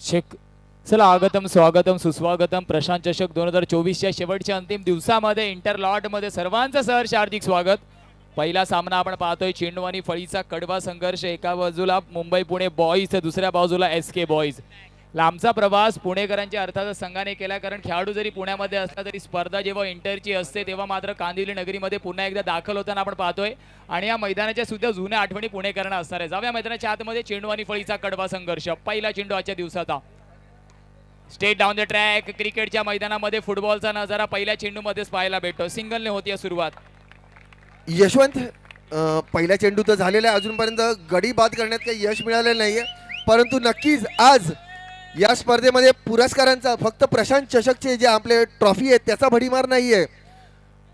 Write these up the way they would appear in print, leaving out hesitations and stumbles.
शेख चला आगतम स्वागतम सुस्वागतम प्रशांत चषक 2024च्या शेवटच्या अंतिम दिवसामध्ये इंटरलॉट मध्ये सर्वांचं सहर्ष हार्दिक स्वागत। पहिला सामना आपण पाहतोय चेंडू आणि फळीचा कडवा संघर्ष। एका बाजूला मुंबई पुणे बॉईज तर दुसऱ्या बाजूला एसके बॉईज। लांबचा प्रवास पुणेकरांच्या अर्थात संघाने केला, कारण खेळाडू जरी पुण्यामध्ये असला तरी स्पर्धा जेव्हा इंटरची असते तेव्हा मात्र कांदिवली नगरीमध्ये पुन्हा एकदा दाखल होताना आपण पाहतोय आणि या मैदानाच्या सुद्धा जुन्या आठवणी पुणेकरांना असणार आहे। जाऊया मैदानाच्या आतमध्ये चेंडू आणि फळीचा कडवा संघर्ष। पहिला चेंडू आजच्या दिवसाचा स्टेट डाऊन द ट्रॅक क्रिकेटच्या मैदानामध्ये फुटबॉलचा नजारा पहिल्या चेंडूमध्येच पाहायला भेटतो। सिंगलने होती सुरुवात। यशवंत पहिल्या चेंडू तर झालेला आहे, अजूनपर्यंत गडी बाद करण्यात काही यश मिळालेलं नाहीये, परंतु नक्कीच आज या स्पर्धेमध्ये पुरस्कारांचा फक्त प्रशांत चषकचे जे आपले ट्रॉफी आहेत त्याचा भडीमार नाहीये,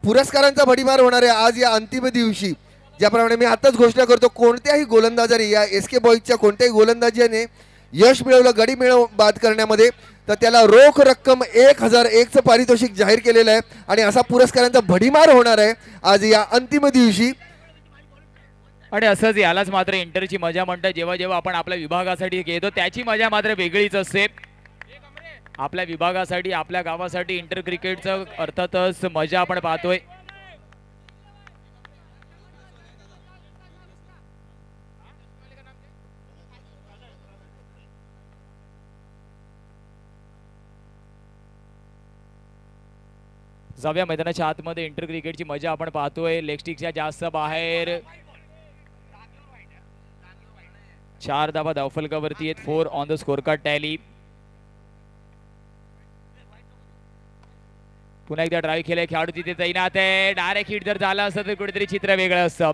पुरस्कारांचा भडीमार होणार आहे आज या अंतिम दिवशी। ज्याप्रमाणे मी आताच घोषणा करतो, कोणत्याही गोलंदाजाने या एसके बॉईजच्या कोणत्याही गोलंदाजाने यश मिळवलं गडी बाद करण्यामध्ये तर त्याला रोख रक्कम 1001चं पारितोषिक जाहीर केलेलं आहे आणि असा पुरस्कारांचा भडीमार होणार आहे आज या अंतिम दिवशी। आणि असंच यालाच मात्र इंटरची मजा म्हणतात। जेव्हा जेव्हा आपण आपल्या विभागासाठी घेतो त्याची मजा मात्र वेगळीच असते। आपल्या विभागासाठी आपल्या गावासाठी इंटर क्रिकेटचं अर्थातच मजा आपण पाहतोय। जाऊया मैदानाच्या आतमध्ये इंटर क्रिकेटची मजा आपण पाहतोय। लेग स्टिकच्या जास्त बाहेर 4 धावा धावफलकावरती आहेत। 4 on the score card tally. पुन्हा एकदा ड्राईव्ह केलाय, खेळाडू तिथे तैनात आहे। डायरेक्ट हिट जर झाला असतं तर कुठेतरी चित्र वेगळं असतं।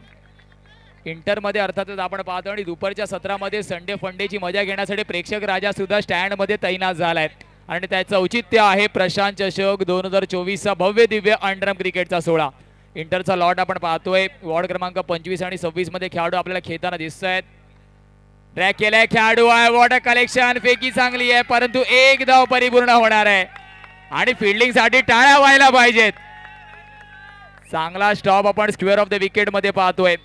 इंटरमध्ये अर्थातच आपण पाहतो आणि दुपारच्या सत्रामध्ये संडे फंडेची मजा घेण्यासाठी प्रेक्षक राजा सुद्धा स्टँडमध्ये तैनात झालाय आणि त्याचं औचित्य आहे प्रशांत चषक 2024चा भव्य दिव्य अंडरम क्रिकेटचा सोहळा। इंटरचा लॉट आपण पाहतोय। वॉर्ड क्रमांक 25 आणि 26 मध्ये खेळाडू आपल्याला खेळताना दिसत आहेत। ट्रॅक केलाय खेळाडू आहे, वॉटर कलेक्शन फेकी चांगली आहे, परंतु एक धाव परिपूर्ण होणार आहे आणि फिल्डिंग साठी टाळ्या व्हायला पाहिजेत। चांगला स्टॉप आपण स्क्वेअर ऑफ द विकेट मध्ये पाहतोय।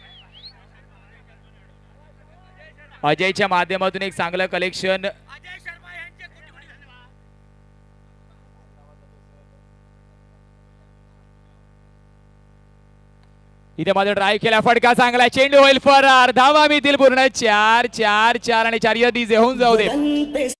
अजयच्या माध्यमातून एक चांगलं कलेक्शन। इथे मात्र ड्राईव्ह केला, फटका चांगला, चेंडू होईल फरार, धावा मिळतील पूर्ण 4 4 4 आणि 4 यादी होऊन जाऊ दे।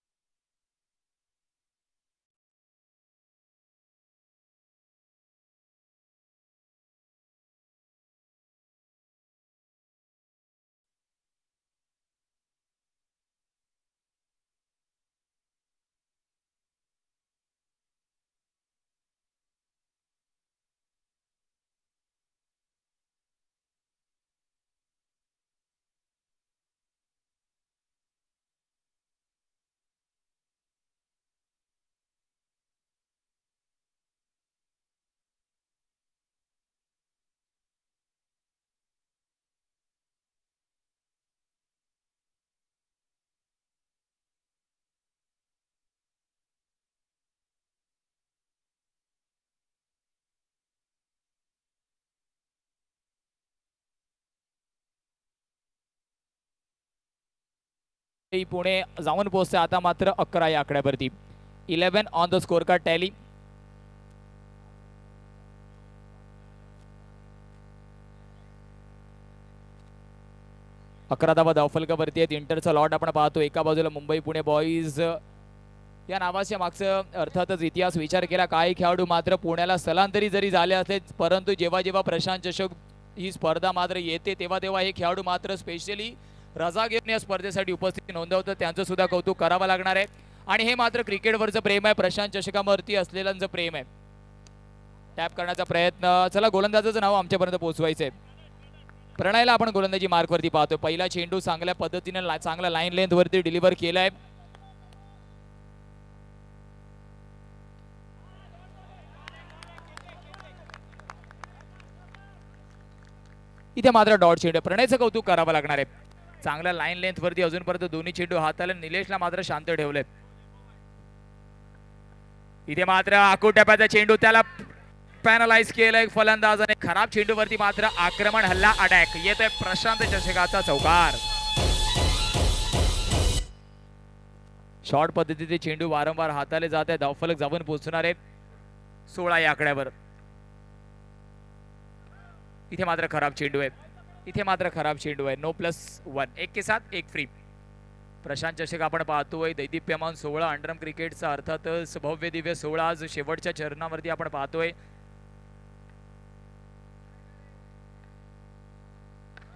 पुणे जाऊन पोहोचते आता मात्र 11 या आकड्यावरती। 11 on the score card tally. अकरा धावा धावफलकावरती आहेत। इंटरचा लॉट आपण पाहतो। एका बाजूला मुंबई पुणे बॉईज या नावाच्या मागचं अर्थातच इतिहास विचार केला काही खेळाडू मात्र पुण्याला स्थलांतरित जरी झाले असले, परंतु जेव्हा जेव्हा प्रशांत चषक ही स्पर्धा मात्र येते तेव्हा तेव्हा हे खेळाडू मात्र स्पेशली रजा घेऊन या स्पर्धेसाठी उपस्थिती नोंदवतात। त्यांचं सुद्धा कौतुक करावं लागणार आहे आणि हे मात्र क्रिकेटवरचं प्रेम आहे, प्रशांत चषकावरती असलेल्यांचं प्रेम आहे। टॅप करण्याचा प्रयत्न, चला गोलंदाजाचं नाव आमच्यापर्यंत पोहोचवायचंय। प्रणयला आपण गोलंदाजी मार्कवरती पाहतोय। पहिला चेंडू चांगल्या पद्धतीने चांगला लाईन लेंथ वरती डिलिव्हर केलाय। इथे मात्र डॉट चेंडू, प्रणयचं कौतुक करावं लागणार आहे। चांगल्या लाईन लेंथ वरती अजूनपर्यंत दोन्ही चेंडू हाताला, निलेशला मात्र शांत ठेवले। इथे मात्र आकुटप्याचा चेंडू त्याला पॅनलाइज केलंय फलंदाजाने। खराब चेंडूवरती मात्र आक्रमण हल्ला अटॅक येतोय प्रशांत चषकाचा चौकार। शॉर्ट पद्धतीचे चेंडू वारंवार हाताले जात आहे. धावफलक जाऊन पोहोचणार आहे 16 या आकड्यावर. इथे मात्र खराब चेंडू आहे. इथे मात्र खराब चेंडू आहे. नो +1. 1 के साथ 1 फ्री. प्रशांत चषक आपण पाहतोय. दैदिप्यमान 16 अंडरम क्रिकेटचा अर्थातच भव्य दिव्य 16 आज शेवटच्या चरणावरती आपण पाहतोय.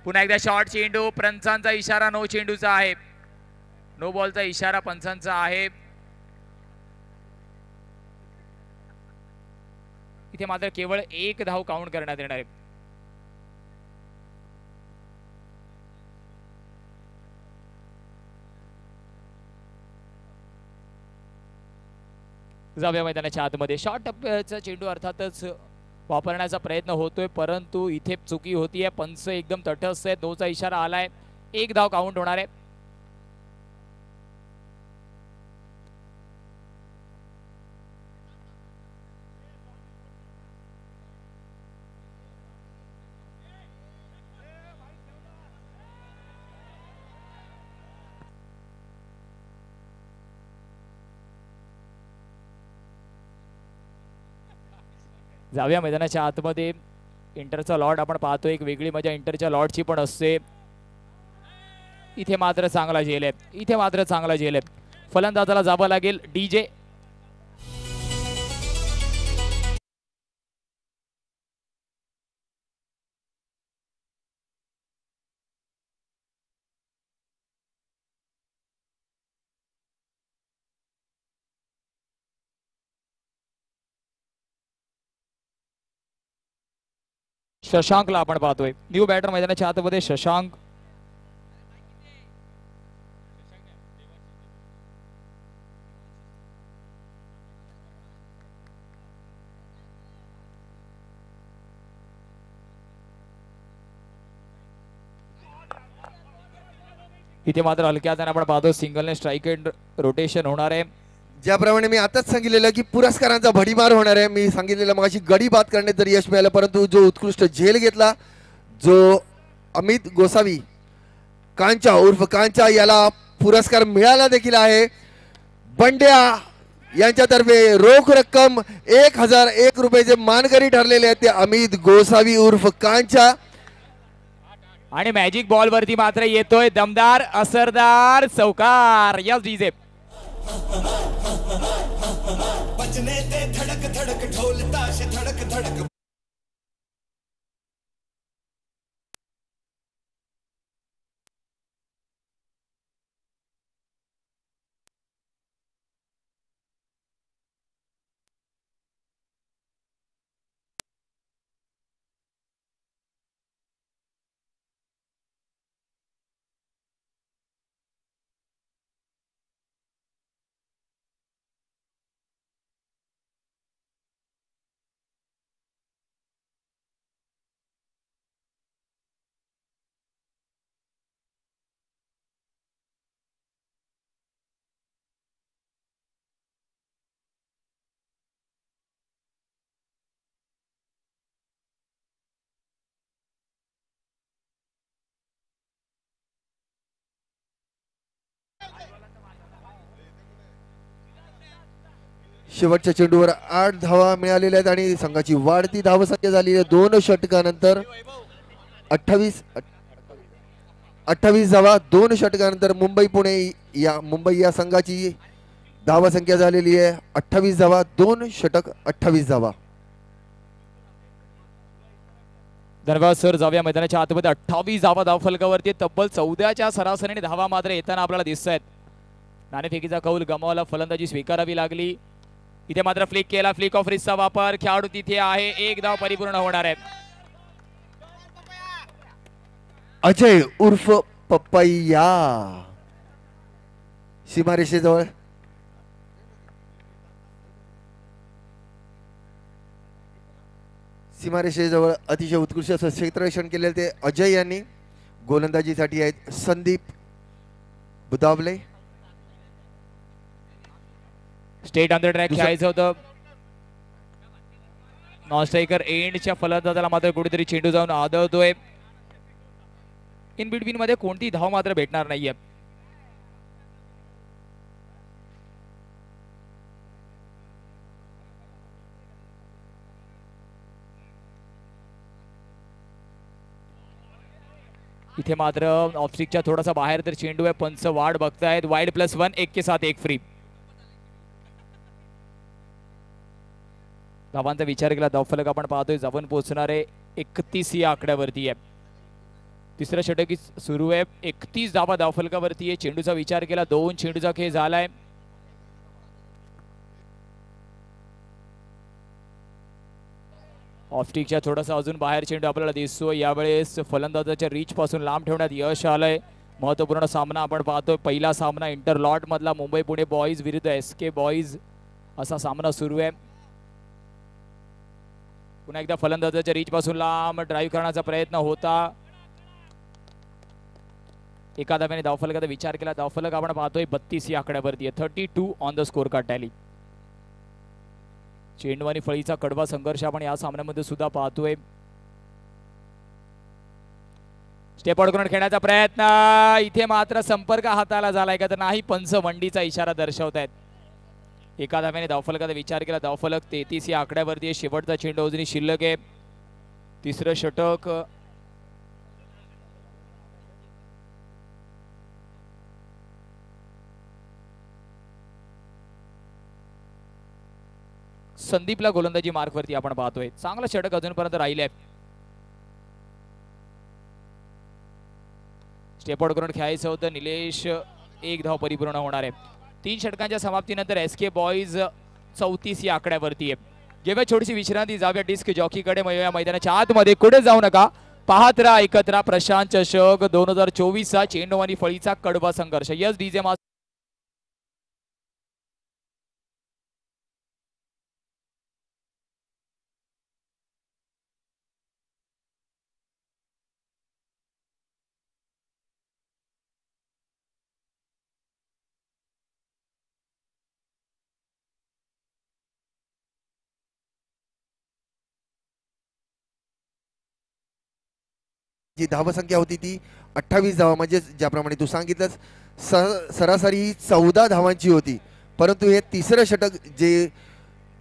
पुन्हा एकदा शॉर्ट चेंडू. पंचांचा इशारा नो चेंडूचा आहे. नो बॉलचा इशारा पंचांचा आहे. इथे मात्र केवळ 1 धाव काउंट करण्यात येणार आहे. जाऊया मैदानाच्या आतमध्ये. शॉर्ट टप्प्याचा चेंडू अर्थातच वापरण्याचा प्रयत्न होतोय, परंतु इथे चुकी होतीये. पंच एकदम तटस्थ आहे. दोचा इशारा आलाय. 1 धाव काउंट होणार आहे. जाऊया मैदानाच्या आतमध्ये. इंटरचा लॉट आपण पाहतो. एक वेगळी मजा इंटरच्या लॉटची पण असते. इथे मात्र चांगला झेल आहे. इथे मात्र चांगला झेल आहे. फलंदाजाला जावं लागेल DJ. शशांकला आपण पाहतोय. न्यू बॅटर मैदानाच्या आतमध्ये शशांक. इथे मात्र हलक्या हाताने आपण पाहतो सिंगलने स्ट्राईक एंड रोटेशन होणार आहे. ज्याप्रमाणे मी आताच सांगितलेलं की पुरस्कारांचा भडीमार होणार आहे. मी सांगितलेलं मगाशी गडी बाद करण्यात जर यश मिळालं, परंतु जो उत्कृष्ट झेल घेतला जो अमित गोसावी कांचा उर्फ कांचा याला पुरस्कार मिळाला देखील आहे. बंड्या यांच्यातर्फे रोख रक्कम 1001 रुपये मानकरी ठरलेले आहेत ते अमित गोसावी उर्फ कांचा. आणि मॅजिक बॉल वरती मात्र येतोय दमदार असरदार चौकार. Yes DJ. बजने ते धड़क धड़क ढोल ताश धड़क धड़क. शेवटच्या चेंडूवर 8 धावा मिळालेल्या आहेत आणि संघाची वाढती धावसंख्या झाली आहे 2 षटकानंतर 28 धावा. 2 षटकानंतर मुंबई या संघाची धावसंख्या झालेली आहे 28 धावा. 2 षटक 28 धावा. धन्यवाद सर. जाऊया मैदानाच्या आतमध्ये. 28 धावा धावफलकावरती. तब्बल 14च्या सरासरीने धावा मात्र येताना आपल्याला दिसत आहेत. नाणेफेकीचा कौल गमावला. फलंदाजी स्वीकारावी लागली. इथे मात्र फ्लिक केला. फ्लिक ऑफ रिस्कचा वापर. खेळाडू तिथे आहे. 1 धाव परिपूर्ण होणार आहे. अजय उर्फ पप्पैया सीमारेषेजवळ. सीमारेषेजवळ अतिशय उत्कृष्ट असं क्षेत्ररक्षण केलेलं ते अजय यांनी. गोलंदाजीसाठी आहेत Sandeep Budawale. State on the track खेळायचं होतं. नॉन स्ट्रायकर एंडच्या फलंदाजाला मात्र कुठेतरी चेंडू जाऊन आदळतोय. इन बिटवीन मध्ये कोणती धाव मात्र भेटणार नाहीये. इथे मात्र ऑफस्टिकच्या थोडासा बाहेर तर चेंडू आहे. पंच वाढ बघतायत. वाईड +1 1 के साथ 1 फ्री. धावांचा विचार केला धावफलक आपण पाहतोय जाऊन पोहोचणार आहे 31 या आकड्यावरती आहे. तिसरं षटक सुरू आहे. 31 धावा धावफलकावरती आहे. चेंडूचा विचार केला 2 चेंडूचा खेळ झालाय. ऑफस्टिकच्या थोडासा अजून बाहेर चेंडू आपल्याला दिसतो. यावेळेस फलंदाजाच्या रीच पासून लांब ठेवण्यात यश आलंय. महत्वपूर्ण सामना आपण पाहतोय. पहिला सामना इंटरलॉट मधला मुंबई पुणे बॉईज विरुद्ध SK बॉईज असा सामना सुरू आहे. पुन्हा एकदा फलंदाजाच्या रीच पासून लांब ड्राईव्ह करण्याचा प्रयत्न होता. एका धाव्याने धावफलकाचा विचार केला. धावफलक आपण पाहतोय 32 या आकड्यावरती आहे. 32 on the score card tally. चेंडू आणि फळीचा कडवा संघर्ष आपण या सामन्यामध्ये सुद्धा पाहतोय. स्टेप आउट करून खेळण्याचा प्रयत्न. इथे मात्र संपर्क हाताला झालाय का तर नाही. पंच वंडीचा इशारा दर्शवतायत. एका धाव्याने धावफलकाचा विचार केला. धावफलक 33 या आकड्यावरती आहे. शेवटचा चेंडू अजूनही शिल्लक आहे. तिसरं षटक संदीपला गोलंदाजी मार्कवरती आपण पाहतोय. चांगलं षटक अजूनपर्यंत राहिले. स्टेप आउट करून खेळायचं होतं. निलेश 1 धाव परिपूर्ण होणार आहे. 3 षटकांच्या समाप्तीनंतर SK बॉईज 34 या आकड्यावरती आहे. घेऊया छोटीशी विश्रांती. जाऊया डिस्क जॉकीकडे. या मैदानाच्या आतमध्ये कुठे जाऊ नका. पाहत राहा ऐकत राहा प्रशांत चषक 2024 चा चेंडू आणि फळीचा कडवा संघर्ष. यस डीजे जी धावसंख्या होती ती 28 धावा, म्हणजे ज्याप्रमाणे तू सांगितलंस सरासरी 14 धावांची होती. परंतु हे तिसरं षटक जे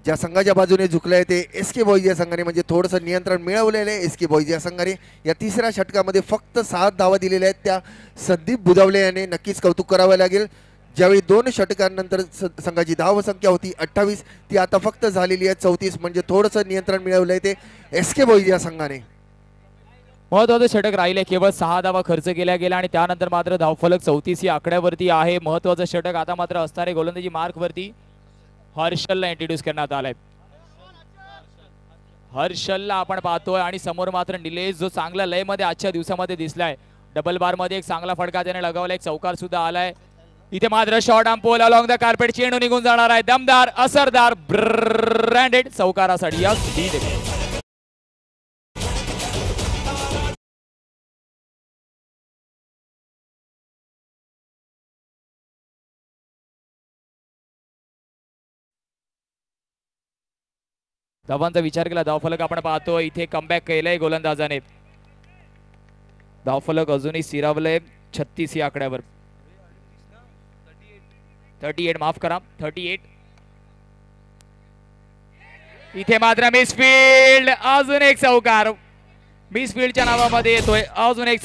ज्या संघाच्या बाजूने झुकलंय ते SK बॉईज या संघाने म्हणजे थोडंसं नियंत्रण मिळवलेलं आहे. SK बॉईज या संघाने या तिसऱ्या षटकामध्ये फक्त 7 धावा दिलेल्या आहेत. त्या संदीप बुधावले याने नक्कीच कौतुक करावं लागेल. ज्यावेळी 2 षटकांनंतर संघाची धावसंख्या होती 28 ती आता फक्त झालेली आहे 34, म्हणजे थोडंसं नियंत्रण मिळवलंय ते SK बॉईज या संघाने. महत्वाचं षटक राहिले. केवळ 6 धावा खर्च केल्या गेल्या आणि त्यानंतर मात्र धावफलक 34 या आकड्यावरती आहे. महत्वाचं षटक आता मात्र असणारे गोलंदाजी मार्कवरती हर्षलला इंट्रोड्यूस करण्यात आलाय. हर्षलला आपण पाहतोय आणि समोर मात्र निलेश जो चांगला लय मध्ये आजच्या दिवसामध्ये दिसलाय. डबल बार मध्ये एक चांगला फटका त्याने लगावला. एक चौकार सुद्धा आलाय. इथे मात्र short arm pull along the carpet चेंडू निघून जाणार आहे. दमदार असरदार ब्रँडेड चौकारासाठी धावांचा विचार केला. धावफलक आपण पाहतो इथे कमबॅक केलंय गोलंदाजाने. धावफलक अजूनही स्थिरावलंय 36 या आकड्यावर. 38 माफ करा 38. इथे मात्र मिसफील्ड. अजून एक चौकार मिसफील्डच्या नावामध्ये येतोय. अजून एक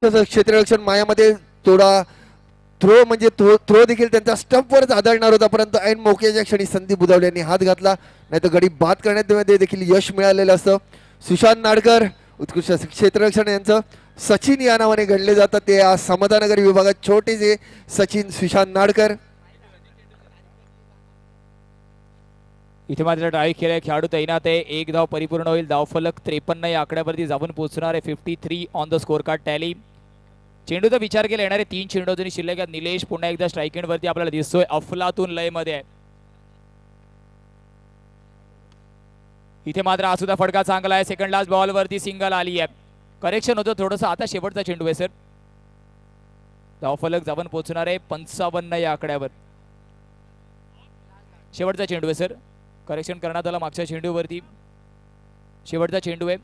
क्षेत्ररक्षण मायामध्ये थोडा थ्रो म्हणजे थ्रो देखील त्यांचा स्टंपवरच आदळणार होता, परंतु ऐन मोक्याच्या क्षणी संदीप बुधावले यांनी हात घातला, नाही तर गडी बाद करण्यात देखील यश मिळालेलं असतं. सुशांत नाडकर उत्कृष्ट क्षेत्ररक्षण यांचं सचिन या नावाने गणले जातात. ते आज समतानगर विभागात छोटेसे सचिन सुशांत नाडकर. इथे मात्र ड्राईव्ह केलाय खेळाडू तैनात आहे. एक धाव परिपूर्ण होईल. धावफलक 53 या आकड्यावरती जाऊन पोहोचणार आहे. 53 on the score card tally. चेंडूचा विचार केला येणारे 3 चेंडू अजूनही शिल्लक आहेत. निलेश पुन्हा एकदा स्ट्राईक एंड वरती आपल्याला दिसतोय. अफलातून लय मध्ये आहे. इथे मात्र आसुदा फटका चांगला आहे. सेकंड लास्ट बॉल वरती सिंगल आली आहे. करेक्शन होतं थोडंसं. आता शेवटचा चेंडू आहे सर. धावफलक जाऊन पोहोचणार आहे 55 या आकड्यावर. शेवटचा चेंडू आहे सर. करेक्शन करण्यात आलं मागच्या चेंडूवरती. शेवटचा चेंडू आहे.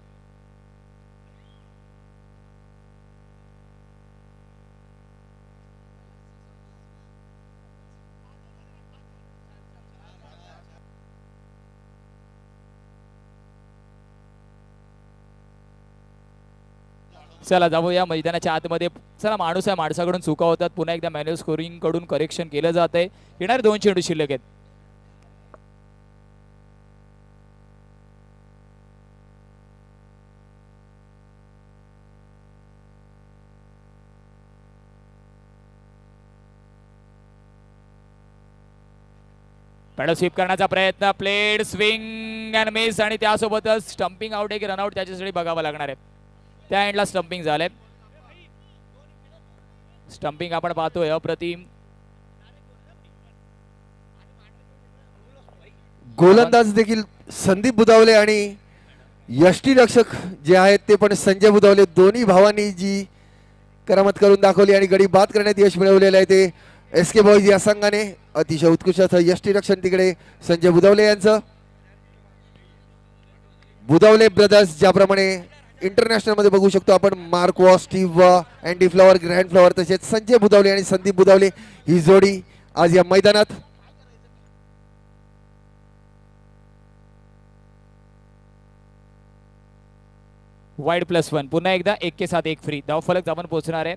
चला जाऊया मैदानाच्या आतमध्ये. चला माणूस आहे, माणसाकडून चुका होतात. पुन्हा एकदा मॅन्युअल स्कोरिंग कडून करेक्शन केलं जात आहे. येणारे 2 चेंडू शिल्लक आहेत. पॅडल स्वीप करण्याचा प्रयत्न. प्लेड स्विंग अँड मिस आणि त्यासोबतच स्टंपिंग आउट आहे की रनआउट त्याच्यासाठी बघावं लागणार आहे. त्या एंडला स्टंपिंग झालंय. स्टंपिंग आपण पाहतोय अप्रतिम. गोलंदाज देखील संदीप बुधावले आणि यष्टीरक्षक जे आहेत ते पण संजय बुधावले, दोन्ही भावांनी जी करामत करून दाखवली आणि गडी बाद करण्यात यश मिळवलेलं आहे ते SK बॉईज या संघाने. अतिशय उत्कृष्ट यष्टीरक्षण तिकडे संजय बुधावले यांचं. बुधावले ब्रदर्स ज्याप्रमाणे इंटरनॅशनल मध्ये बघू शकतो आपण, मार्क वॉस, स्टीव्ह वॉ, अँडी फ्लॉवर, ग्रँड फ्लॉवर, तसेच संजय बुधावले आणि संदीप बुधावले ही जोडी आज या मैदानात. वाईड +1. पुन्हा एकदा 1 के साथ 1 फ्री. धावफलक जाऊन पोहोचणार आहे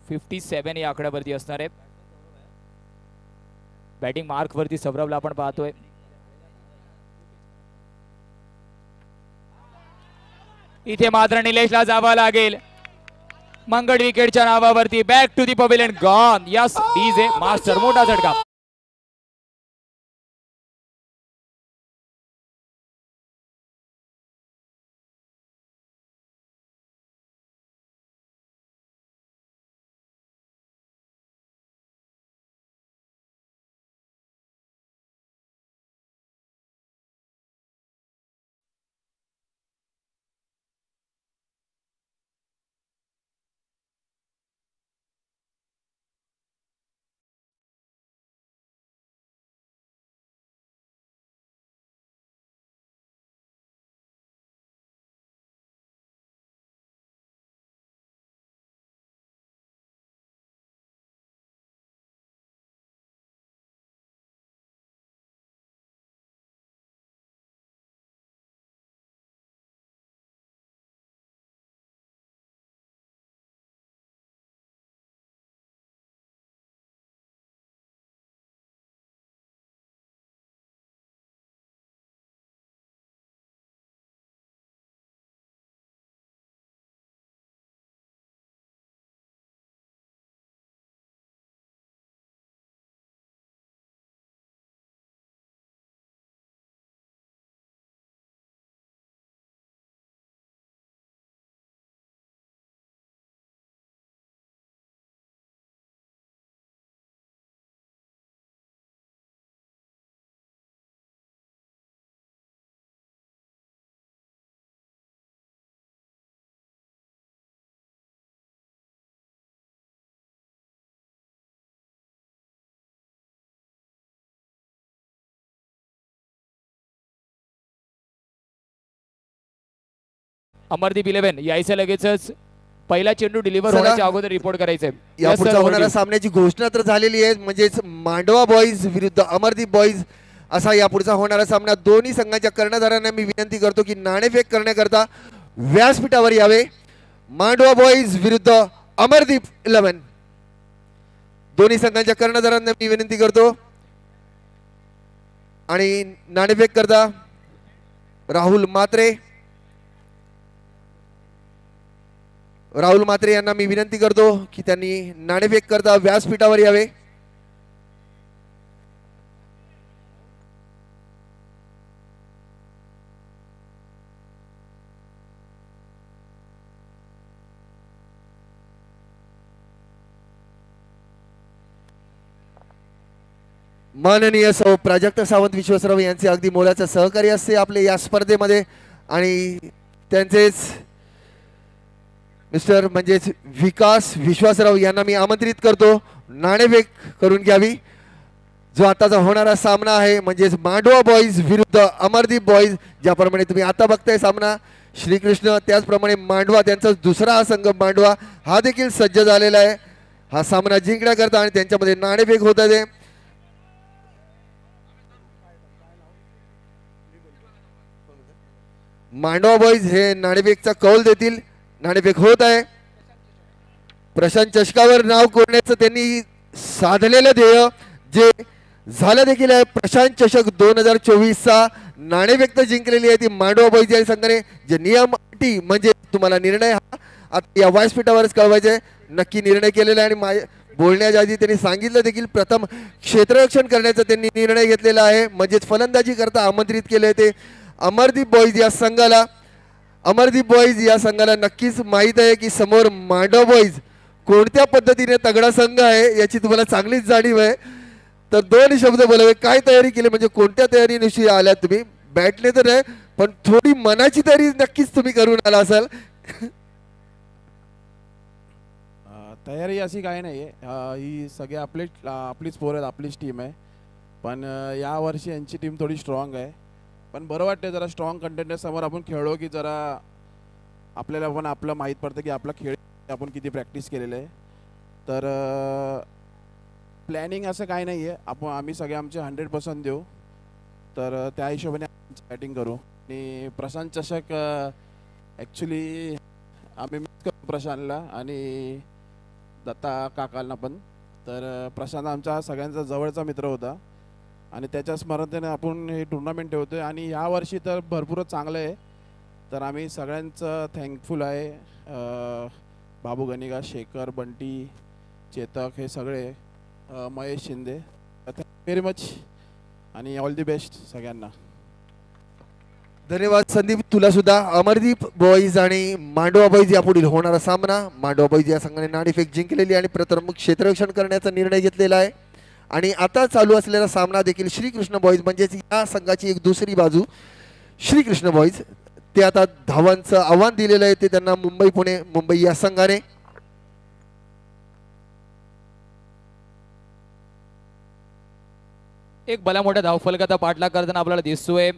57 या आकड्यावरती असणार आहे. बॅटिंग मार्क वरती सौरभला आपण पाहतोय. इथे मात्र निलेशला जावं लागेल. मंगळ विकेटच्या नावावरती. Back to the pavilion. Gone. Yes DJ master. मोठा झटका. अमरदीप 11 यायचं लगेचच. पहिला चेंडू डिलिव्हर होण्याच्या अगोदर रिपोर्ट करायचंय. यापुढच्या होणाऱ्या सामन्याची घोषणा तर झालेली आहे, म्हणजेच मांडवा बॉईज विरुद्ध अमरदीप बॉईज असा यापुढचा होणारा सामना. दोन्ही संघाच्या कर्णधारांना मी विनंती करतो की नाणेफेक करण्याकरता व्यासपीठावर यावे. मांडवा बॉईज विरुद्ध अमरदीप 11. दोन्ही संघांच्या कर्णधारांना मी विनंती करतो. आणि नाणेफेक करता राहुल मात्रे. राहुल मात्रे यांना मी विनंती करतो की त्यांनी नाणेफेक करता व्यासपीठावर यावे. माननीय सौ प्राजक्त सावंत विश्वासराव यांचे अगदी मोलाचं सहकार्य असते आपले या स्पर्धेमध्ये. आणि त्यांचेच मिस्टर म्हणजेच विकास विश्वासराव यांना मी आमंत्रित करतो नाणेफेक करून घ्यावी. जो आताचा होणारा सामना आहे म्हणजेच मांडवा बॉईज विरुद्ध अमरदीप बॉईज. ज्याप्रमाणे तुम्ही आता बघताय सामना श्रीकृष्ण, त्याचप्रमाणे मांडवा त्यांचा दुसरा हा संघ मांडवा हा देखील सज्ज झालेला आहे हा सामना जिंकण्याकरता. आणि त्यांच्यामध्ये नाणेफेक होत आहे. मांडवा बॉईज हे नाणेफेकचा कौल देतील. नाणेफेक होत आहे. प्रशांत चषकावर नाव कोरण्याचं त्यांनी साधलेलं ध्येय जे झालं देखील आहे. प्रशांत चषक 2024चा नाणेफेक तर जिंकलेली आहे ती मांडवा बॉईज या संघाने. जे नियम अटी म्हणजे तुम्हाला निर्णय हा आता या व्यासपीठावरच कळवायचा आहे. नक्की निर्णय केलेला आहे. आणि बोलण्याच्या आधी त्यांनी सांगितलं देखील प्रथम क्षेत्ररक्षण करण्याचा त्यांनी निर्णय घेतलेला आहे. म्हणजेच फलंदाजी करता आमंत्रित केले ते अमरदीप बॉईज या संघाला. अमरदीप बॉईज या संघाला नक्कीच माहीत आहे की समोर मांडवा बॉईज कोणत्या पद्धतीने तगडा संघ आहे याची तुम्हाला चांगलीच जाणीव आहे. तर दोन शब्द बोलावे. काय तयारी केली म्हणजे कोणत्या तयारीनिशी आल्यात तुम्ही? बॅटने तर नाही पण थोडी मनाची तयारी नक्कीच तुम्ही करून आला असाल. तयारी अशी काही नाही आहे. ही सगळे आपलीच पोरं आहेत, आपलीच टीम आहे. पण यावर्षी यांची टीम थोडी स्ट्रॉंग आहे. पण बरं वाटतं जरा स्ट्रॉंग कंटेंटर समोर आपण खेळलो की जरा आपल्याला पण आपलं माहीत पडतं की आपला खेळ आपण किती प्रॅक्टिस केलेलं आहे. तर प्लॅनिंग असं काही नाही आहे. आम्ही सगळे आमचे 100% देऊ. तर त्या हिशोबाने बॅटिंग करू. आणि प्रशांत चषक ॲक्च्युली आम्ही मिस करू प्रशांतला आणि दत्ता काकांना पण. तर प्रशांत आमचा सगळ्यांचा जवळचा मित्र होता आणि त्याच्या स्मरणेने आपण हे टुर्नामेंट ठेवतोय. आणि यावर्षी तर भरपूरच चांगलं आहे. तर आम्ही सगळ्यांचं थँकफुल आहे. बाबू गणिका, शेखर, बंटी, चेतक हे सगळे, Mahesh Shinde, thank you very much आणि ऑल दी बेस्ट सगळ्यांना. धन्यवाद संदीप तुला सुद्धा. अमरदीप बॉईज आणि मांडवा बॉईज यापुढील होणारा सामना. मांडवा बॉईज या संघाने नाणेफेक जिंकलेली आणि प्रथम क्षेत्ररक्षण करण्याचा निर्णय घेतलेला आहे. आणि आता चालू असलेला सामना देखील श्रीकृष्ण बॉईज म्हणजेच या संघाची एक दुसरी बाजू श्रीकृष्ण बॉईज ते आता धावांचं आव्हान दिलेलं आहे ते त्यांना मुंबई पुणे मुंबई या संघाने. एक भला मोठा धावफलकाचा पाठलाग करताना आपल्याला दिसतोय.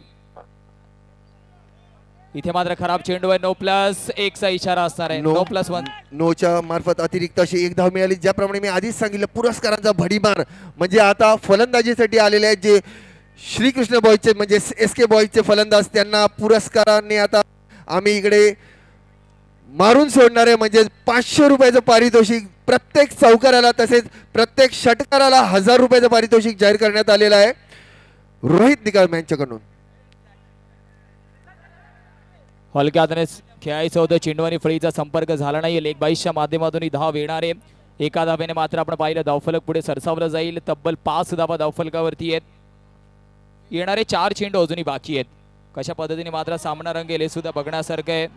इथे मात्र खराब चेंडू आहे. नो प्लस 1 चा इशारा असणार आहे. नो प्लस 1 नोच्या मार्फत अतिरिक्त अशी एक धाव मिळाली. ज्याप्रमाणे मी आधीच सांगितलं पुरस्कारांचा भडीमार म्हणजे आता फलंदाजीसाठी आलेले आहेत जे श्रीकृष्ण बॉईजचे म्हणजे SK बॉईजचे फलंदाज त्यांना पुरस्काराने आता आम्ही इकडे मारून सोडणार आहे. म्हणजे 500 रुपयाचं पारितोषिक प्रत्येक चौकाराला तसेच प्रत्येक षटकाराला 1000 रुपयाचं पारितोषिक जाहीर करण्यात आलेलं आहे रोहित निकाम यांच्याकडून. हलक्या हाताने खेळायचं होतं. चेंडू आणि फळीचा संपर्क झाला नाही. लेग बाईसच्या माध्यमातून ही धाव येणार आहे. एका धावेने मात्र आपण पाहिलं धावफलक पुढे सरसावलं जाईल. तब्बल 5 धावा धावफलकावरती आहेत. येणारे 4 चेंडू अजूनही बाकी आहेत. कशा पद्धतीने मात्र सामना रंगेल हे सुद्धा बघण्यासारखं आहे.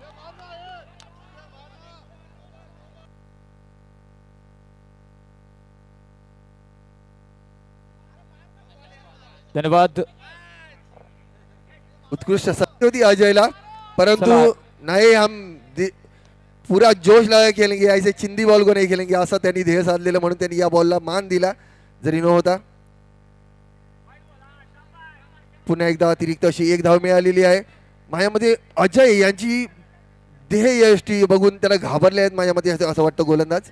धन्यवाद. उत्कृष्ट संधी होती अजयला परंतु नहीं हम पूरा जोश लगा खेलेंगे ऐसे चिंदी बॉल को नहीं खेलेंगे असं त्यांनी ध्येय साधलेलं म्हणून त्यांनी या बॉलला मान दिला जरी न होता. पुन्हा एकदा अतिरिक्त अशी एक धाव मिळालेली आहे. माझ्यामध्ये अजय यांची ध्येय यष्टी बघून त्याला घाबरले आहेत माझ्यामध्ये असं वाटतं गोलंदाज.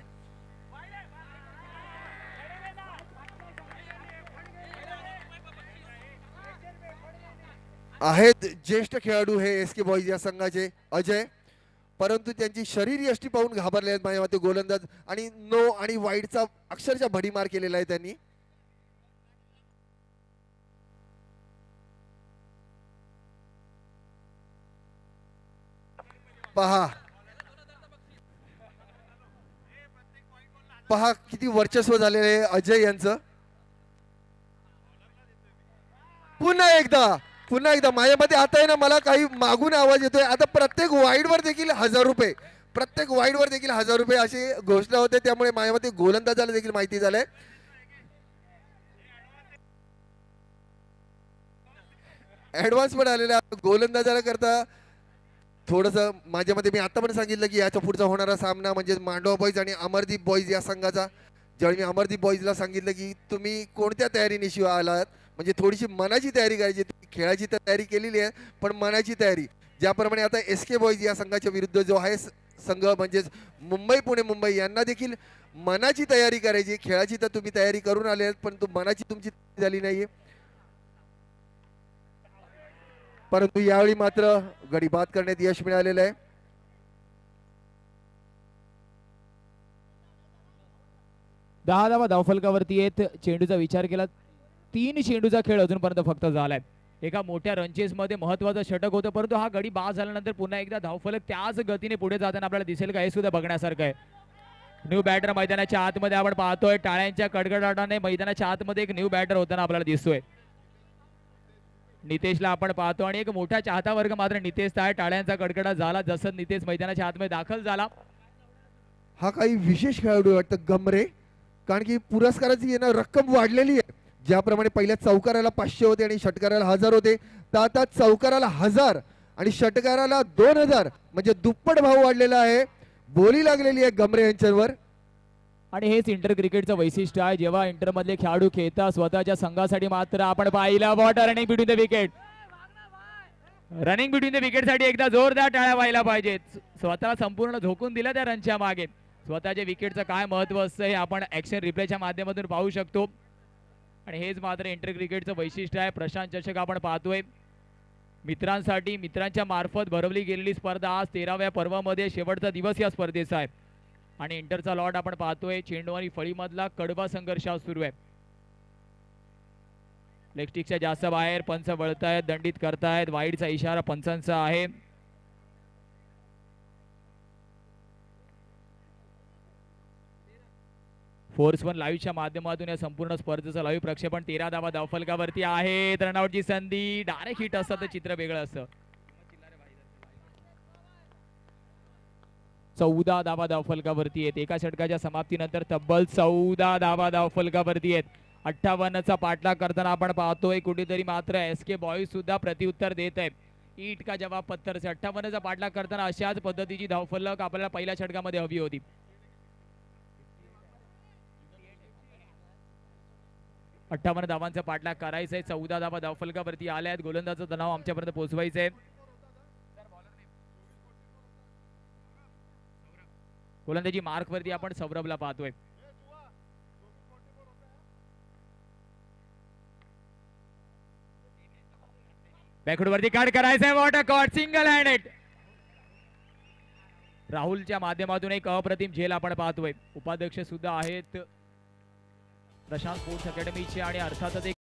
आहेत ज्येष्ठ खेळाडू हे SK बॉईज या संघाचे अजय परंतु त्यांची शरीर यष्टी पाहून घाबरले आहेत माझ्या मते गोलंदाज आणि नो आणि वाईडचा अक्षरशः भडीमार केलेला आहे त्यांनी. पहा पहा किती वर्चस्व झालेलं आहे अजय यांचं. पुन्हा एकदा माझ्या मते आता आहे ना, मला काही मागून आवाज येतोय. आता प्रत्येक वाईडवर देखील 1000 रुपये, प्रत्येक वाईडवर देखील 1000 रुपये अशी घोषणा होते. त्यामुळे माझ्या मते गोलंदाजाला देखील माहिती झालंय. ऍडव्हान्स पण आलेला गोलंदाजाला करता थोडस माझ्या मते. मी आता पण सांगितलं की याच्या पुढचा होणारा सामना म्हणजे मांडवा बॉईज आणि अमरदीप बॉईज या संघाचा. ज्यावेळी मी अमरदीप बॉईजला सांगितलं की तुम्ही कोणत्या तयारीनिशी आलात, म्हणजे थोडीशी मनाची तयारी करायची. खेळाची तयारी केलेली आहे पण मनाची तयारी, ज्याप्रमाणे आता SK बॉईज या संघाच्या विरुद्ध जो आहे संघ म्हणजेच मुंबई पुणे यांना देखील मनाची तयारी करायची. खेळाची तर तुम्ही तयारी करून आले आहेत परंतु मनाची तुमची झाली नाहीये. परंतु यावेळी मात्र गडी बाद करण्यात यश मिळालेलं आहे. दहा धावा धावफलकावरती येत. चेंडूचा विचार केला 3 चेंडूचा खेळ अजूनपर्यंत फक्त झालाय. एका मोठ्या रनचेस मध्ये महत्वाचं षटक होतं परंतु हा गडी बाद झाल्यानंतर पुन्हा एकदा धावफलक त्याच गतीने पुढे जाताना आपल्याला दिसेल का हे सुद्धा बघण्यासारखं आहे. न्यू बॅटर मैदानाच्या आतमध्ये आपण पाहतोय. टाळ्यांच्या कडकडाटाने मैदानाच्या आतमध्ये एक न्यू बॅटर होताना आपल्याला दिसतोय. नितेशला आपण पाहतो आणि एक मोठा चाहता वर्ग मात्र नितेशचा आहे. टाळ्यांचा कडकडाट झाला जसं नितेश मैदानाच्या आतमध्ये दाखल झाला. हा काही विशेष खेळाडू वाटतं गमरे, कारण की पुरस्काराची रक्कम वाढलेली आहे. ज्याप्रमाणे पहिल्या चौकाराला 500 होते आणि षटकाराला 1000 होते, तर आता चौकाराला 1000 आणि षटकाराला 2000 म्हणजे दुप्पट भाव वाढलेला आहे. बोली लागलेली आहे गमरे यांच्यावर. आणि हेच इंटर क्रिकेटचं वैशिष्ट्य आहे. जेव्हा इंटर मधले खेळाडू खेळतात स्वतःच्या संघासाठी मात्र आपण पाहिला water running between the wicket. Running between the wicket साठी एकदा जोरदार टाळ्या व्हायला पाहिजेत. स्वतःला संपूर्ण झोकून दिलं त्या रनच्या मागे. स्वतःच्या विकेटचं काय महत्व असतं हे आपण ऍक्शन रिप्लेच्या माध्यमातून पाहू शकतो. आणि हेच मात्र इंटर क्रिकेटचं वैशिष्ट्य आहे. प्रशांत चषक आपण पाहतोय मित्रांसाठी, मित्रांच्या मार्फत भरवली गेलेली स्पर्धा. आज 13व्या पर्वामध्ये शेवटचा दिवस या स्पर्धेचा आहे आणि इंटरचा लॉट आपण पाहतोय. चेंडू आणि फळीमधला कडवा संघर्ष सुरू आहे. लेगस्टिकच्या जास्त बाहेर पंच वळतायत, दंडित करतायत. वाईडचा इशारा पंचांचा आहे. फोर्स वन लाईव्हच्या माध्यमातून या संपूर्ण स्पर्धेचं लाईव्ह प्रक्षेपण. 13 धावा धावफलकावरती आहे. रनआउटची संधी. डायरेक्ट हिट असतं तर चित्र वेगळं असतं. 14 धावा धावफलकावरती आहेत. एका षटकाच्या समाप्तीनंतर तब्बल 14 धावा धावफलकावरती आहेत. 58चा पाठलाग करताना आपण पाहतोय कुठेतरी मात्र SK बॉईज सुद्धा प्रत्युत्तर देत आहे. ईट का जवाब पत्थर से. 58चा पाठलाग करताना अशाच पद्धतीची धावफलक आपल्याला पहिल्या षटकामध्ये हवी होती. 58 धावांचा पाठलाग करायचा आहे. 14 धावा धावफलकावरती आल्या आहेत. गोलंदाजाचं तणाव आमच्यापर्यंत पोहोचवायचं आहे. गोलंदाजी मार्क वरती आपण सौरभला पाहतोय. बॅकवर्ड वरती कट करायचंय. What a caught. Single handed. राहुलच्या माध्यमातून एक अप्रतिम झेल आपण पाहतोय. उपाध्यक्ष सुद्धा आहेत प्रशांत स्पोर्ट्स अकॅडमीचे आणि अर्थातच एक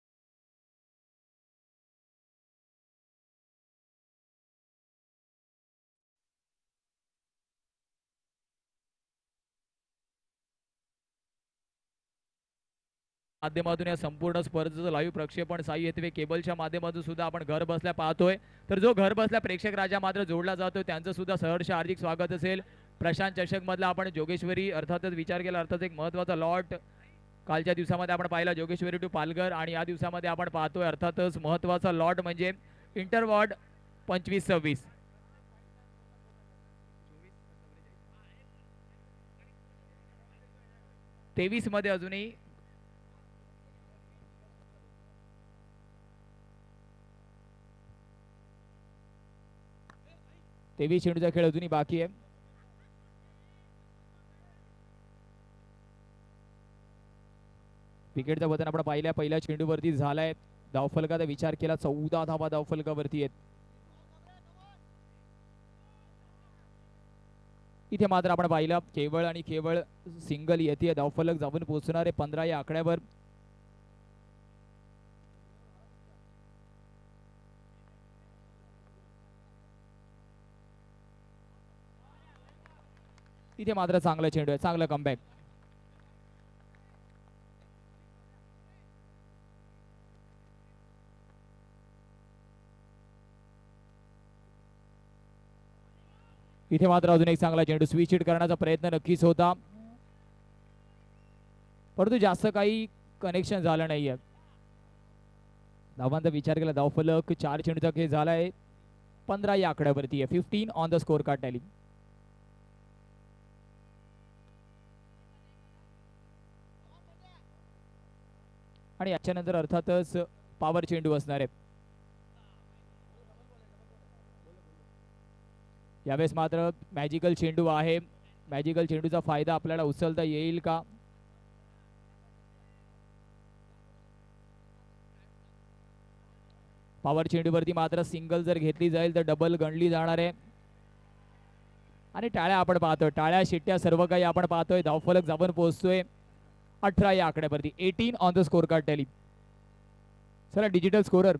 माध्यमातून या संपूर्ण स्पर्धेचं लाईव्ह प्रक्षेपण साई हेतवे केबलच्या माध्यमातून सुद्धा आपण घर बसल्या पाहतोय. तर जो घर बसल्या प्रेक्षक राजा मात्र जोडला जातोय त्यांचं सुद्धा सहर्ष हार्दिक स्वागत असेल. प्रशांत चषक मधला आपण जोगेश्वरी अर्थातच विचार केला. अर्थात एक महत्वाचा लॉट कालच्या दिवसामध्ये आपण पाहिला जोगेश्वरी टू पालघर आणि या दिवसामध्ये आपण पाहतोय अर्थातच महत्वाचा लॉट म्हणजे इंटर वॉर्ड 25-26. तेवीस मध्ये अजूनही तेवीस चेंडूचा खेळ अजूनही बाकी आहे. विकेटचा बदल आपण पाहिल्या पहिल्या चेंडूवरती झालाय. धावफलकाचा विचार केला 14 धावा धावफलकावरती आहेत. इथे मात्र आपण पाहिलं केवळ आणि केवळ सिंगल येते धावफलक जाऊन पोहोचणारे 15 या आकड्यावर. इथे मात्र चांगला चेंडू आहे, चांगला कमबॅक. इथे मात्र अजून एक चांगला चेंडू, स्विच हिट करण्याचा प्रयत्न नक्कीच होता, परंतु जास्त काही कनेक्शन झालं नाहीये. धावांचा विचार केला धावफलक 4 चेंडूचा खेळ झालाय, 15 या आकड्यावरती आहे. 15 on the score card tally. आणि याच्यानंतर अर्थातच पॉवर चेंडू असणार आहे. यावेळेस मात्र मॅजिकल चेंडू आहे, मॅजिकल चेंडूचा फायदा आपल्याला उचलता येईल का? पॉवर चेंडूवरती मात्र सिंगल जर घेतली जाईल तर डबल गणली जाणार आहे. आणि टाळ्या आपण पाहतोय, टाळ्या शिट्ट्या सर्व काही आपण पाहतोय. धावफलक जाऊन पोहोचतोय 18 या आकड्यावरती. 18 on the score card tally. चला डिजिटल स्कोरर.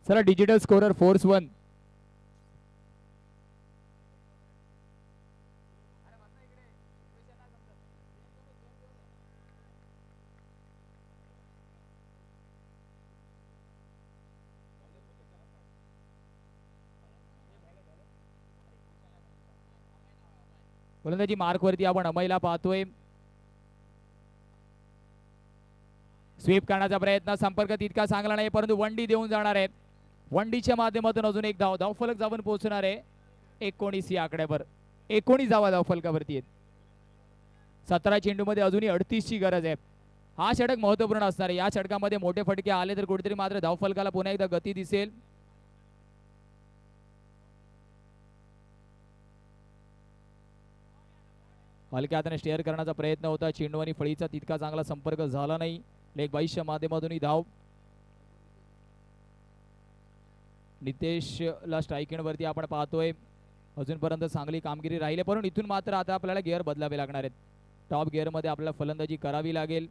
चला डिजिटल स्कोरर फोर्स 1. गोलंदाजी मार्क वरती आपण अमयला पाहतोय. स्वीप करण्याचा प्रयत्न, संपर्क तितका चांगला नाही, परंतु वंडी देऊन जाणार आहे. वंडीच्या माध्यमातून अजून एक धाव, धावफलक जाऊन पोहोचणार आहे 19 या आकड्यावर. 19 धावा धावफलकावरती आहेत. 17 चेंडूमध्ये अजूनही 38 ची गरज आहे. हा षटक महत्वपूर्ण असणार आहे. या षटकामध्ये मोठे फटके आले तर कुठेतरी मात्र धावफलकाला पुन्हा एकदा गती दिसेल. हलक्या हाताने स्टेअर करण्याचा प्रयत्न होता, चेंडू आणि फळीचा तितका चांगला संपर्क झाला नाही. लेग बाईसच्या माध्यमातून धाव. नितेशला स्ट्राईक वरती आपण पाहतोय. अजूनपर्यंत चांगली कामगिरी राहिली, पण इथून मात्र आता आपल्याला गिअर बदलावे लागणार आहेत. टॉप गिअर मध्ये आपल्याला फलंदाजी करावी लागेल.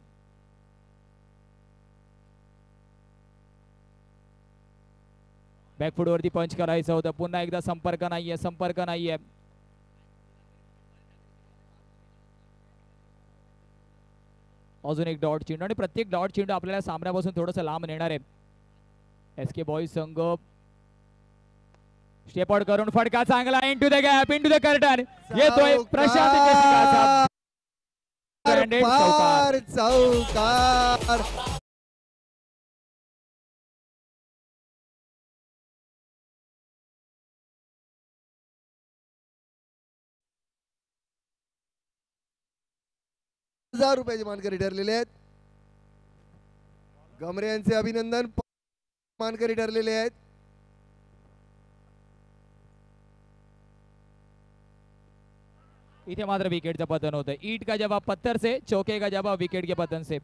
बॅकफुट वरती पंच करायचं होतं, पुन्हा एकदा संपर्क नाहीये, संपर्क नाहीये. अजून एक डॉट चेंडू आणि प्रत्येक डॉट चेंडू आपल्याला सामन्यापासून थोडंसं लांब नेणार आहे. एसके बॉईज संघ स्टेप आउट करून फटका चांगला into the gap, into the curtain. येतोय प्रशांत केसरीकरचा चौकार, चौकार. ₹1000 मानकरी ठरलेले आहेत. गमरे यांचे अभिनंदन, मानकरी ठरलेले आहेत. इथे मात्र विकेटचं पतन होतं. ईट का जवाब पत्थर से, चौके का जवाब विकेट के पतन से.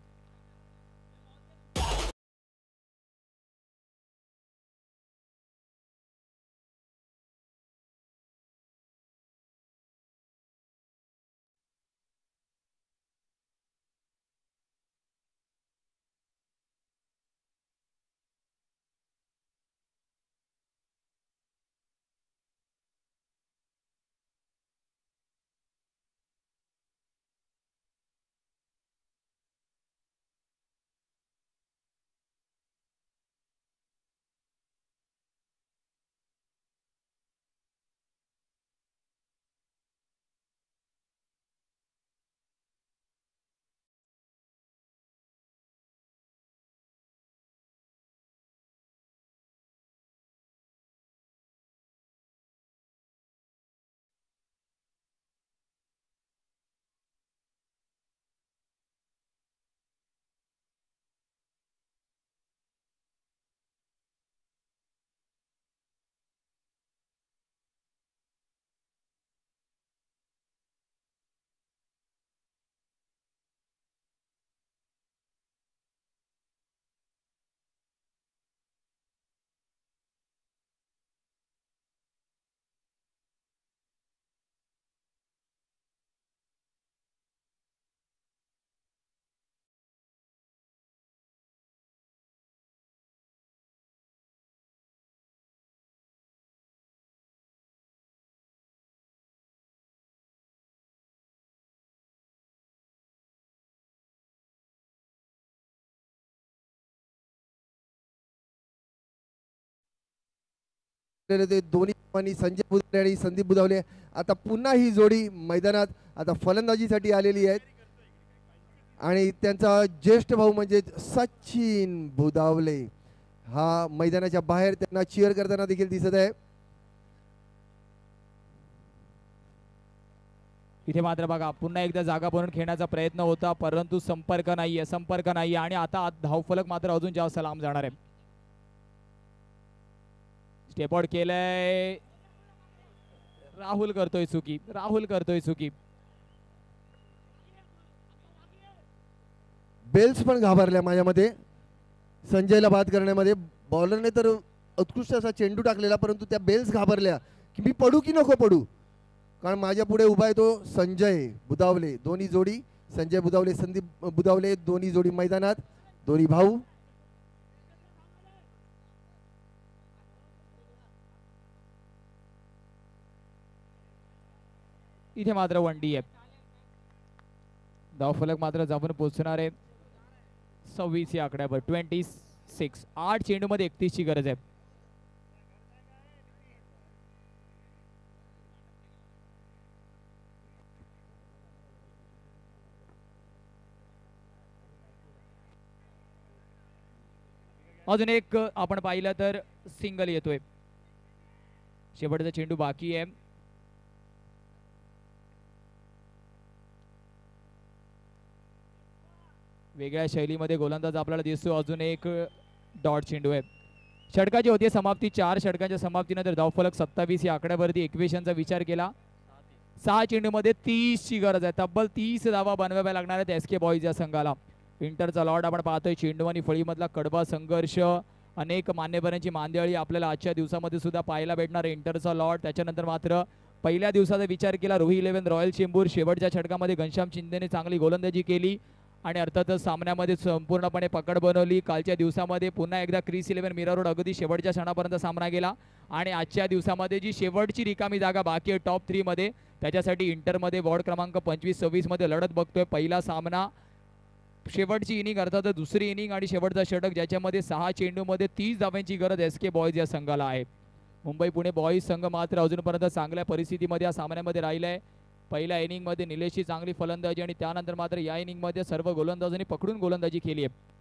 ते दोन्ही आणि संजय बुधावले आणि संदीप बुधावले आता पुन्हा ही जोडी मैदानात आता फलंदाजीसाठी आलेली आहेत आणि त्यांचा ज्येष्ठ भाऊ म्हणजे सचिन बुधावले हा मैदानाच्या बाहेर त्यांना चीअर करताना देखील दिसत आहे. इथे मात्र बघा पुन्हा एकदा जागा बनवून खेळण्याचा प्रयत्न होता परंतु संपर्क नाहीये आणि आता धावफलक मात्र अजून जास्त लांब जाणार आहे. स्टेप आउट केलंय, राहुल करतोय चुकी. बेल्स पण घाबरल्या माझ्या मते संजयला बाद करण्यामध्ये. बॉलरने तर उत्कृष्ट असा चेंडू टाकलेला परंतु त्या बेल्स घाबरल्या की मी पडू की नको पडू, कारण माझ्या पुढे उभा आहे तो संजय बुधावले. दोन्ही जोडी संजय बुधावले संदीप बुधावले दोन्ही जोडी मैदानात, दोन्ही भाऊ. इथे मात्र वंडी आहे. धावफलक मात्र जाऊन पोहोचणार आहे 26 या आकड्यावर. 26 8 चेंडू मध्ये 31 ची गरज आहे. अजून एक आपण पाहिलं तर सिंगल येतोय. शेवटचा चेंडू बाकी आहे. वेगळ्या शैलीमध्ये गोलंदाज आपल्याला दिसतो. अजून एक डॉट चेंडू आहे. षटकाची होती समाप्ती. 4 षटकांच्या समाप्तीनंतर धावफलक 27 या आकड्यावरती इक्वेशनचा विचार केला. 6 चेंडूमध्ये 30 ची गरज आहे. तब्बल 30 धावा बनवाव्या लागणार आहेत एसके बॉईज या संघाला. इंटरचा लॉट आपण पाहतोय. चेंडू आणि फळीमधला कडवा संघर्ष, अनेक मान्यवरांची मांदियाळी आपल्याला आजच्या दिवसामध्ये सुद्धा पाहायला भेटणार. इंटरचा लॉट त्याच्यानंतर मात्र पहिल्या दिवसाचा विचार केला रोही 11 रॉयल चेंबूर. शेवटच्या षटकामध्ये घनश्याम शिंदेने चांगली गोलंदाजी केली आणि अर्थातच सामन्यामध्ये संपूर्णपणे पकड बनवली. कालच्या दिवसामध्ये पुन्हा एकदा क्रिस 11 मीरा रोड अगदी शेवटच्या क्षणापर्यंत सामना गेला आणि आजच्या दिवसामध्ये जी शेवटची रिकामी जागा बाकी आहे टॉप 3 मध्ये त्याच्यासाठी इंटरमध्ये वॉर्ड क्रमांक 25-26 मध्ये लढत बघतोय. पहिला सामना, शेवटची इनिंग अर्थात दुसरी इनिंग आणि शेवटचा षटक ज्याच्यामध्ये 6 चेंडूमध्ये 30 धावांची गरज एसके बॉईज या संघाला आहे. मुंबई पुणे बॉईज संघ मात्र अजूनपर्यंत चांगल्या परिस्थितीमध्ये या सामन्यामध्ये राहिलाय. पहिल्या इनिंगमध्ये निलेशची चांगली फलंदाजी आणि त्यानंतर मात्र या इनिंगमध्ये सर्व गोलंदाजांनी पकडून गोलंदाजी केली आहे.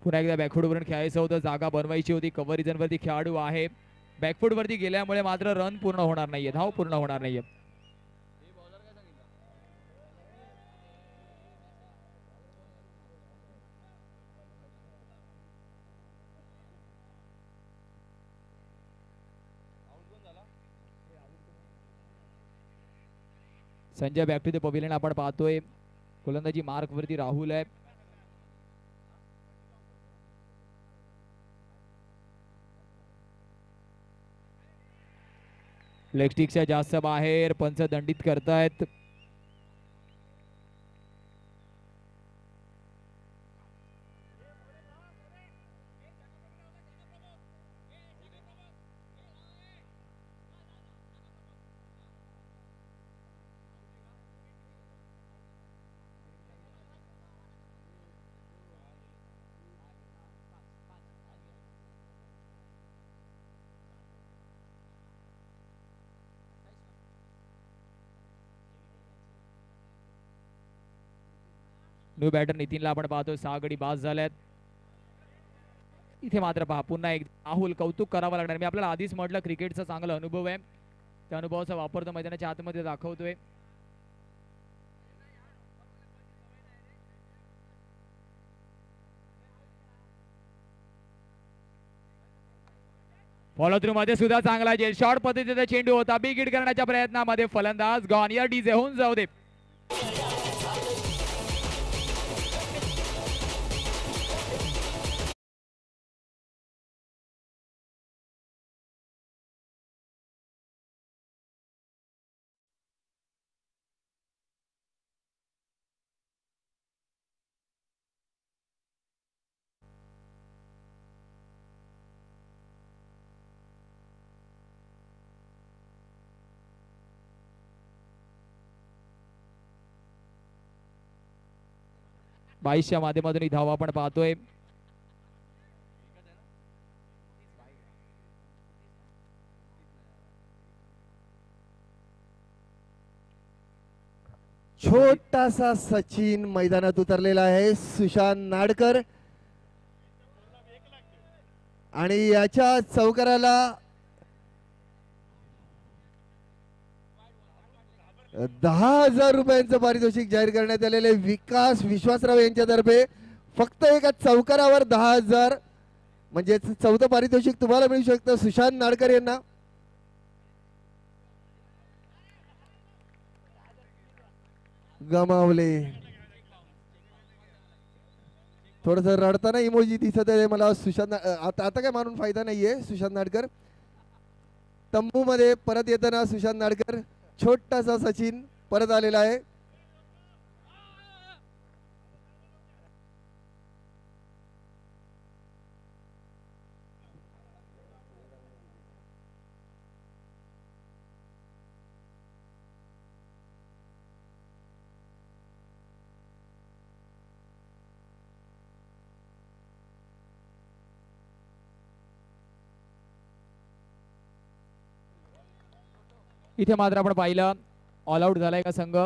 पुन्हा एकदा बॅकफूट वरून खेळायचं होतं. जागा बनवायची होती. कव्हर रिजन वरती खेळाडू आहे. बॅकफूट वरती गेल्यामुळे मात्र रन पूर्ण होणार नाहीये, धाव पूर्ण होणार नाहीये. Sanjay back to the pavilion आपण पाहतोय. गोलंदाजी मार्क वरती राहुल आहे. लेग स्टिकच्या जास्त बाहेर पंच दंडित करतायत. न्यू बॅटर नितीनला आपण पाहतोय. 6 गडी बाद झाल्यात. इथे मात्र पहा पुन्हा एक राहुल, कौतुक करावं लागणार. मी आपल्याला आधीच म्हटलं क्रिकेटचा चांगला अनुभव आहे. त्या अनुभवाचा वापर तो मैदानाच्या आतमध्ये दाखवतोय. फॉलो थ्रू मध्ये सुद्धा चांगला जेल शॉर्ट पद्धतीचा चेंडू होता. बिग हिट करण्याच्या प्रयत्नामध्ये फलंदाज गॉन. या डीजे होऊन जाऊ दे. 22च्या माध्यमातून ही धावा आपण पाहतोय. छोटासा सचिन मैदानात उतरलेला आहे. सुशांत नाडकर आणि याच्या चौकाराला 10,000 रुपयांचं पारितोषिक जाहीर करण्यात आलेले विकास विश्वासराव यांच्यातर्फे. फक्त एका चौकारावर 10,000 म्हणजे चौथं पारितोषिक तुम्हाला मिळू शकतं सुशांत नाडकर यांना. गमावले. थोडस रडताना इमोजी दिसत आहे मला. सुशांत आता काय मानून फायदा नाहीये. सुशांत नाडकर तंबू मध्ये परत येताना सुशांत नाडकर. छोटासा सचिन परत आलेला आहे. इथे मात्र आपण पाहिलं ऑल आउट झालाय का संघ.